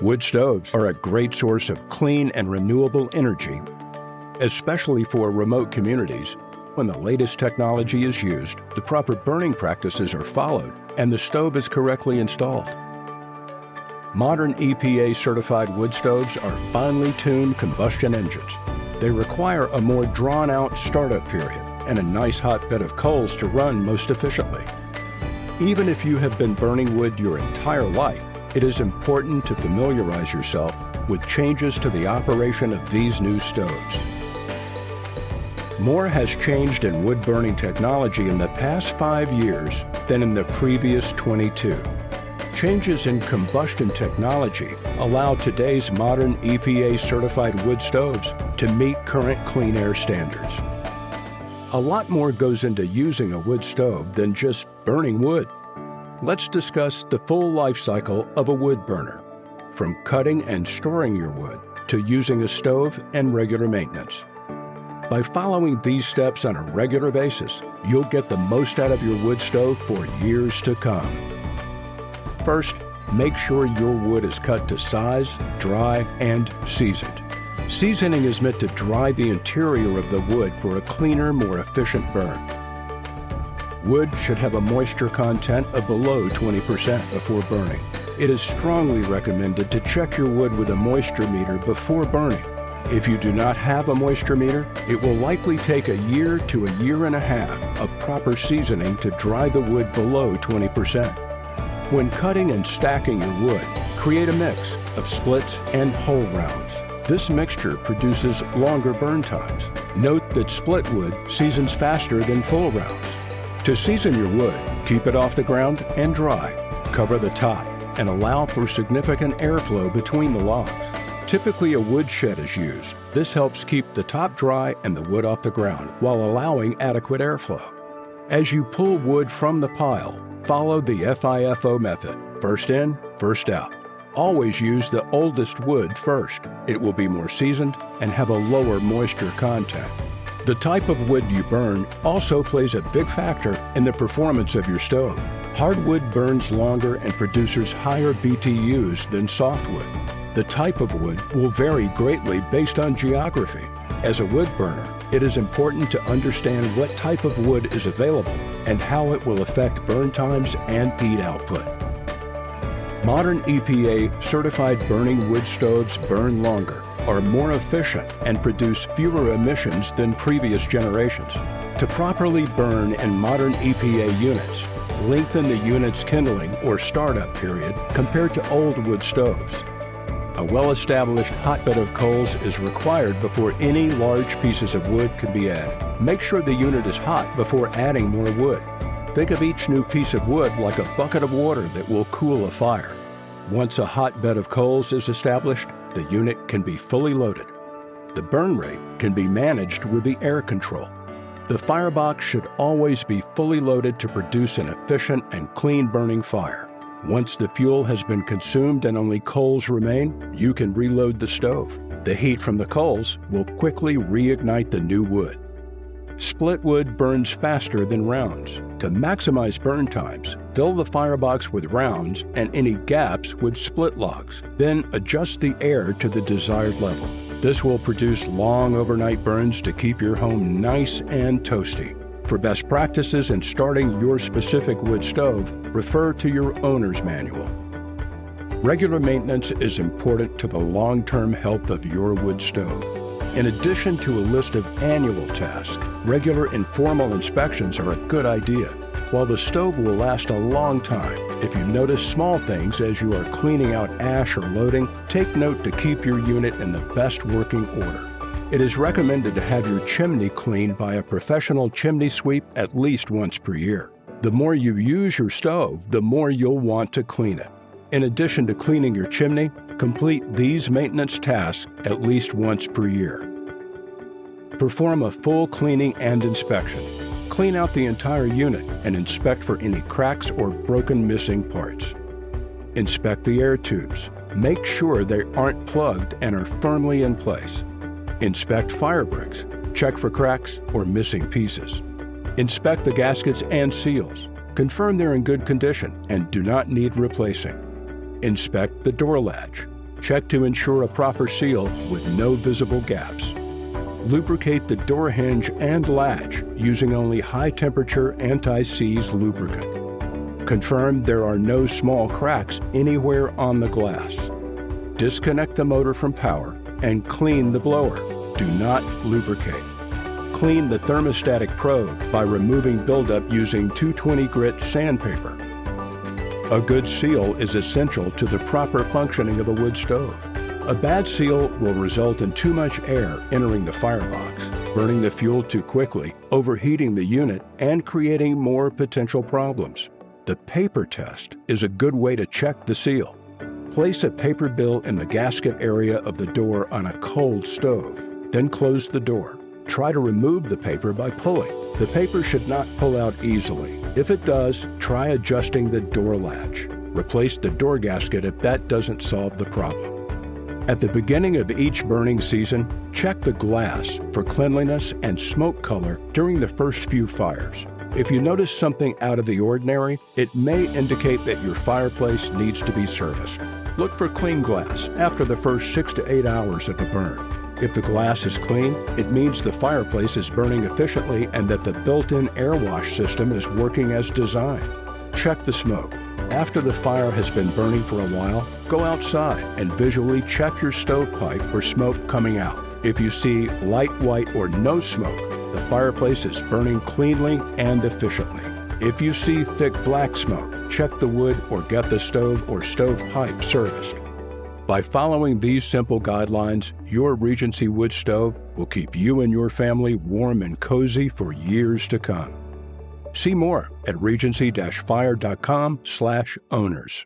Wood stoves are a great source of clean and renewable energy, especially for remote communities. When the latest technology is used, the proper burning practices are followed, and the stove is correctly installed. Modern EPA-certified wood stoves are finely tuned combustion engines. They require a more drawn-out startup period and a nice hot bed of coals to run most efficiently. Even if you have been burning wood your entire life, it is important to familiarize yourself with changes to the operation of these new stoves. More has changed in wood-burning technology in the past 5 years than in the previous 22. Changes in combustion technology allow today's modern EPA-certified wood stoves to meet current clean air standards. A lot more goes into using a wood stove than just burning wood. Let's discuss the full life cycle of a wood burner, from cutting and storing your wood to using a stove and regular maintenance. By following these steps on a regular basis, you'll get the most out of your wood stove for years to come. First, make sure your wood is cut to size, dry, and seasoned. Seasoning is meant to dry the interior of the wood for a cleaner, more efficient burn. Wood should have a moisture content of below 20% before burning. It is strongly recommended to check your wood with a moisture meter before burning. If you do not have a moisture meter, it will likely take a year to a year and a half of proper seasoning to dry the wood below 20%. When cutting and stacking your wood, create a mix of splits and whole rounds. This mixture produces longer burn times. Note that split wood seasons faster than full rounds. To season your wood, keep it off the ground and dry. Cover the top and allow for significant airflow between the logs. Typically, a wood shed is used. This helps keep the top dry and the wood off the ground while allowing adequate airflow. As you pull wood from the pile, follow the FIFO method, first in, first out. Always use the oldest wood first. It will be more seasoned and have a lower moisture content. The type of wood you burn also plays a big factor in the performance of your stove. Hardwood burns longer and produces higher BTUs than softwood. The type of wood will vary greatly based on geography. As a wood burner, it is important to understand what type of wood is available and how it will affect burn times and heat output. Modern EPA-certified burning wood stoves burn longer, are more efficient, and produce fewer emissions than previous generations. To properly burn in modern EPA units, lengthen the unit's kindling or startup period compared to old wood stoves. A well-established hotbed of coals is required before any large pieces of wood can be added. Make sure the unit is hot before adding more wood. Think of each new piece of wood like a bucket of water that will cool a fire. Once a hotbed of coals is established, the unit can be fully loaded. The burn rate can be managed with the air control. The firebox should always be fully loaded to produce an efficient and clean burning fire. Once the fuel has been consumed and only coals remain, you can reload the stove. The heat from the coals will quickly reignite the new wood. Split wood burns faster than rounds. To maximize burn times, fill the firebox with rounds and any gaps with split logs. Then adjust the air to the desired level. This will produce long overnight burns to keep your home nice and toasty. For best practices in starting your specific wood stove, refer to your owner's manual. Regular maintenance is important to the long-term health of your wood stove. In addition to a list of annual tasks, regular informal inspections are a good idea. While the stove will last a long time, if you notice small things as you are cleaning out ash or loading, take note to keep your unit in the best working order. It is recommended to have your chimney cleaned by a professional chimney sweep at least once per year. The more you use your stove, the more you'll want to clean it. In addition to cleaning your chimney, complete these maintenance tasks at least once per year. Perform a full cleaning and inspection. Clean out the entire unit and inspect for any cracks or broken missing parts. Inspect the air tubes. Make sure they aren't plugged and are firmly in place. Inspect fire bricks. Check for cracks or missing pieces. Inspect the gaskets and seals. Confirm they're in good condition and do not need replacing. Inspect the door latch. Check to ensure a proper seal with no visible gaps. Lubricate the door hinge and latch using only high-temperature anti-seize lubricant. Confirm there are no small cracks anywhere on the glass. Disconnect the motor from power and clean the blower. Do not lubricate. Clean the thermostatic probe by removing buildup using 220 grit sandpaper. A good seal is essential to the proper functioning of a wood stove. A bad seal will result in too much air entering the firebox, burning the fuel too quickly, overheating the unit, and creating more potential problems. The paper test is a good way to check the seal. Place a paper bill in the gasket area of the door on a cold stove, then close the door. Try to remove the paper by pulling. The paper should not pull out easily. If it does, try adjusting the door latch. Replace the door gasket if that doesn't solve the problem. At the beginning of each burning season, check the glass for cleanliness and smoke color during the first few fires. If you notice something out of the ordinary, it may indicate that your fireplace needs to be serviced. Look for clean glass after the first 6 to 8 hours of a burn. If the glass is clean, it means the fireplace is burning efficiently and that the built-in air wash system is working as designed. Check the smoke. After the fire has been burning for a while, go outside and visually check your stovepipe for smoke coming out. If you see light white or no smoke, the fireplace is burning cleanly and efficiently. If you see thick black smoke, check the wood or get the stove or stovepipe serviced. By following these simple guidelines, your Regency wood stove will keep you and your family warm and cozy for years to come. See more at regency-fire.com/owners.